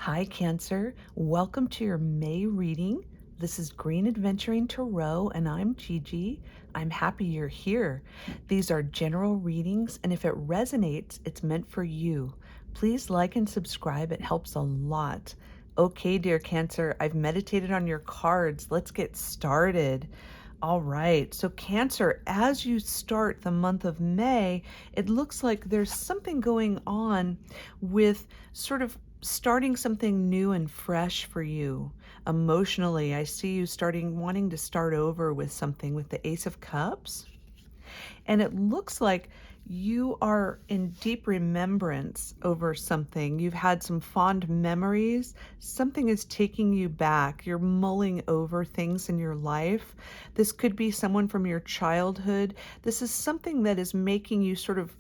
Hi, Cancer. Welcome to your May reading. This is Green Adventuring Tarot, and I'm Gigi. I'm happy you're here. These are general readings, and if it resonates, it's meant for you. Please like and subscribe, it helps a lot. Okay, dear Cancer, I've meditated on your cards. Let's get started. All right, so Cancer, as you start the month of May, it looks like there's something going on with sort of starting something new and fresh for you. Emotionally, I see you wanting to start over with something with the Ace of Cups. And it looks like you are in deep remembrance over something. You've had some fond memories. Something is taking you back. You're mulling over things in your life. This could be someone from your childhood. This is something that is making you sort of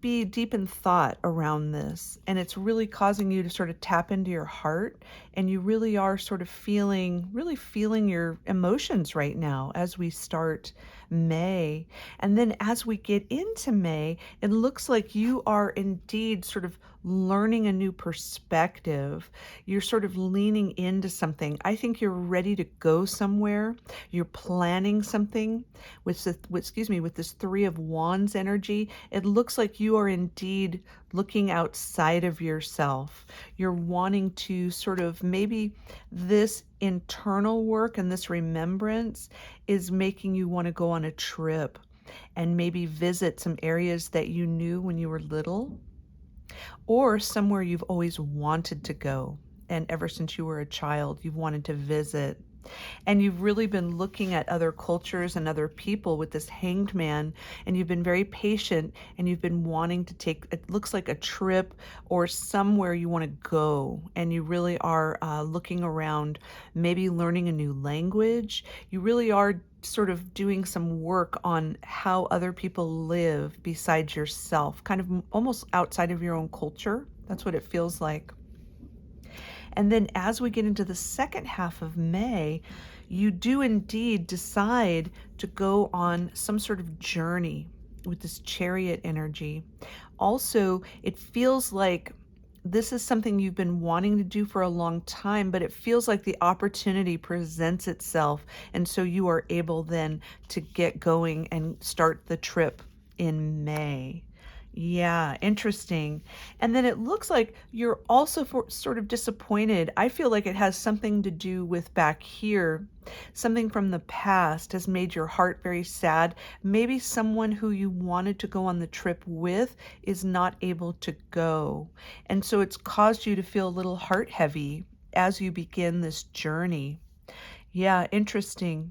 be deep in thought around this, and it's really causing you to sort of tap into your heart, and you really are sort of really feeling your emotions right now as we start May. And then as we get into May, it looks like you are indeed sort of learning a new perspective. You're sort of leaning into something. I think you're ready to go somewhere. You're planning something with this Three of Wands energy. It looks like you are indeed looking outside of yourself. You're wanting to sort of maybe this internal work and this remembrance is making you want to go on a trip and maybe visit some areas that you knew when you were little, or somewhere you've always wanted to go. And ever since you were a child, you've wanted to visit. And you've really been looking at other cultures and other people with this Hanged Man, and you've been very patient, and you've been wanting to take, it looks like, a trip or somewhere you want to go. And you really are looking around, maybe learning a new language. You really are sort of doing some work on how other people live besides yourself, kind of almost outside of your own culture. That's what it feels like. And then as we get into the second half of May, you do indeed decide to go on some sort of journey with this Chariot energy. Also, it feels like this is something you've been wanting to do for a long time, but it feels like the opportunity presents itself. And so you are able then to get going and start the trip in May. Yeah, interesting. And then it looks like you're also sort of disappointed. I feel like it has something to do with back here. Something from the past has made your heart very sad. Maybe someone who you wanted to go on the trip with is not able to go. And so it's caused you to feel a little heart heavy as you begin this journey. Yeah, interesting.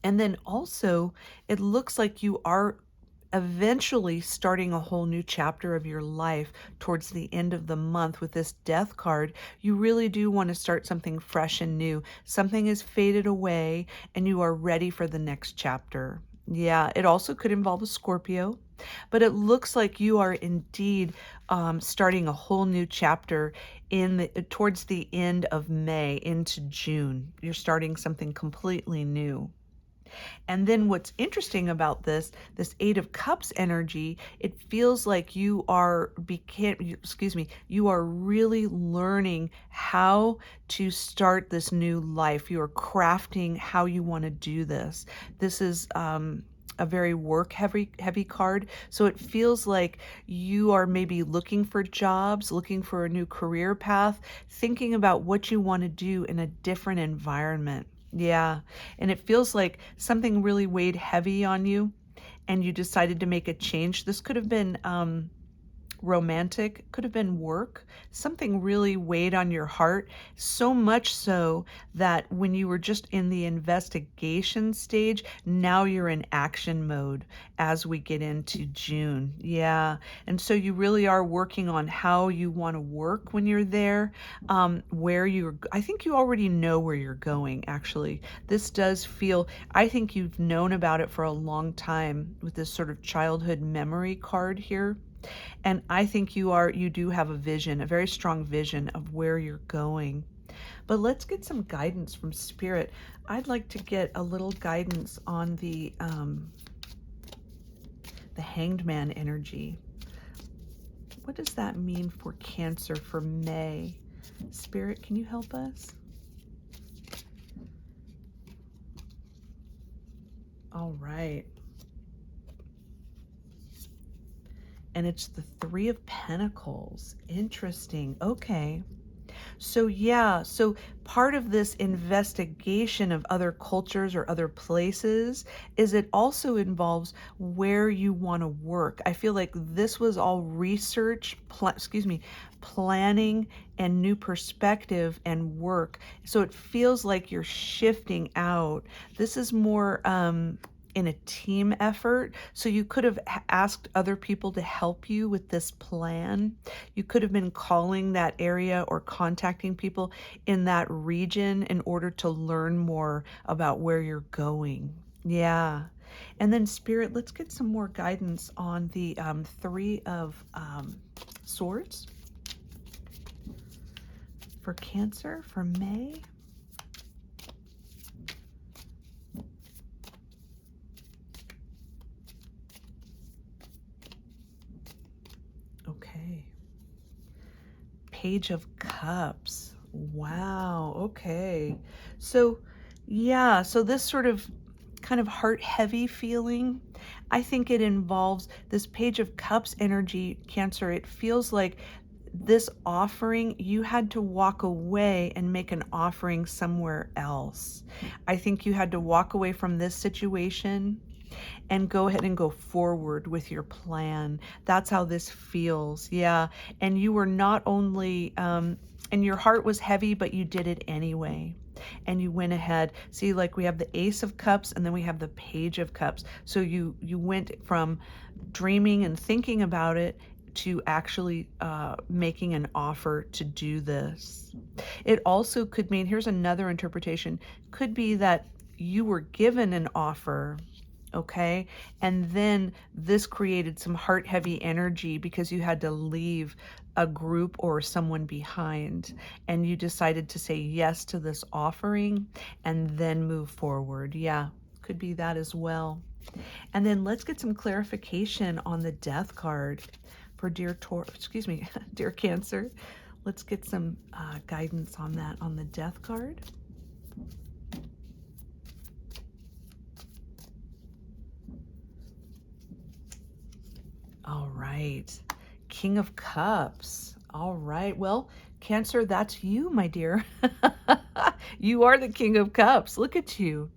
And then also, it looks like you are eventually starting a whole new chapter of your life towards the end of the month with this Death card. You really do want to start something fresh and new. Something has faded away and you are ready for the next chapter. Yeah, it also could involve a Scorpio, but it looks like you are indeed starting a whole new chapter towards the end of May into June. You're starting something completely new. And then what's interesting about this Eight of Cups energy, it feels like you are really learning how to start this new life. You are crafting how you want to do this. This is a very work heavy card. So it feels like you are maybe looking for jobs, looking for a new career path, thinking about what you want to do in a different environment. Yeah, and it feels like something really weighed heavy on you and you decided to make a change. This could have been romantic, could have been work. Something really weighed on your heart, so much so that when you were just in the investigation stage, now you're in action mode as we get into June. Yeah, and so you really are working on how you want to work when you're there, I think you already know where you're going, actually. This does feel, I think you've known about it for a long time with this sort of childhood memory card here. And I think you do have a vision, a very strong vision of where you're going. But let's get some guidance from Spirit. I'd like to get a little guidance on the Hanged Man energy. What does that mean for Cancer for May? Spirit, can you help us? All right. And it's the Three of Pentacles. Interesting. Okay. So yeah, so part of this investigation of other cultures or other places is it also involves where you want to work. I feel like this was all research, planning and new perspective and work. So it feels like you're shifting out. This is more in a team effort. So you could have asked other people to help you with this plan. You could have been calling that area or contacting people in that region in order to learn more about where you're going. Yeah. And then Spirit, let's get some more guidance on the Three of Swords for Cancer for May. Okay. Page of Cups. Wow. Okay. So, yeah, so this sort of kind of heart heavy feeling, I think it involves this Page of Cups energy, Cancer. It feels like this offering, you had to walk away and make an offering somewhere else. I think you had to walk away from this situation and go ahead and go forward with your plan. That's how this feels. Yeah. And you were not only, and your heart was heavy, but you did it anyway. And you went ahead. See, like we have the Ace of Cups and then we have the Page of Cups. So you went from dreaming and thinking about it to actually making an offer to do this. It also could mean, here's another interpretation, could be that you were given an offer, okay? And then this created some heart heavy energy because you had to leave a group or someone behind, and you decided to say yes to this offering and then move forward. Yeah, could be that as well. And then let's get some clarification on the Death card for dear dear Cancer. Let's get some guidance on that on the Death card. All right. King of Cups. All right. Well, Cancer, that's you, my dear. You are the King of Cups. Look at you.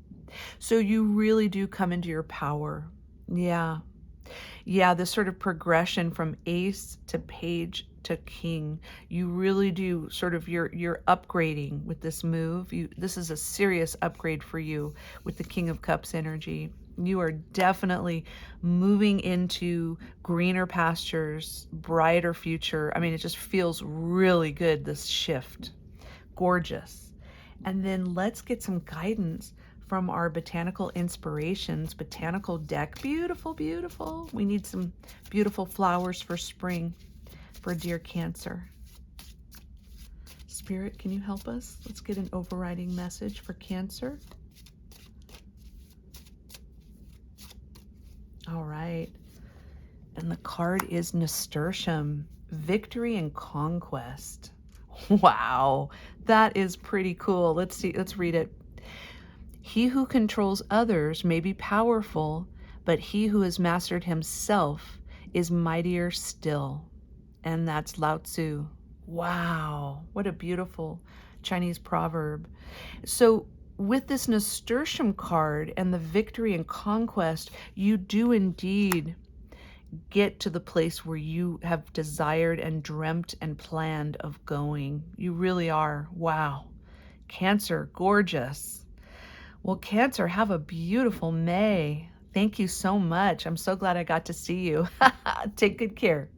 So you really do come into your power. Yeah. Yeah, this sort of progression from Ace to Page to King. You really do sort of you're upgrading with this move. This is a serious upgrade for you with the King of Cups energy. You are definitely moving into greener pastures, brighter future. I mean, it just feels really good, this shift. Gorgeous. And then let's get some guidance from our Botanical Inspirations botanical deck. Beautiful, beautiful. We need some beautiful flowers for spring for dear Cancer. Spirit, can you help us? Let's get an overriding message for Cancer. All right. And the card is Nasturtium, Victory and Conquest. Wow, that is pretty cool. Let's see, let's read it. He who controls others may be powerful, but he who has mastered himself is mightier still. And that's Lao Tzu. Wow, what a beautiful Chinese proverb. So with this Nasturtium card and the Victory and Conquest, you do indeed get to the place where you have desired and dreamt and planned of going. You really are. Wow. Cancer, gorgeous. Well, Cancer, have a beautiful May. Thank you so much. I'm so glad I got to see you. Take good care.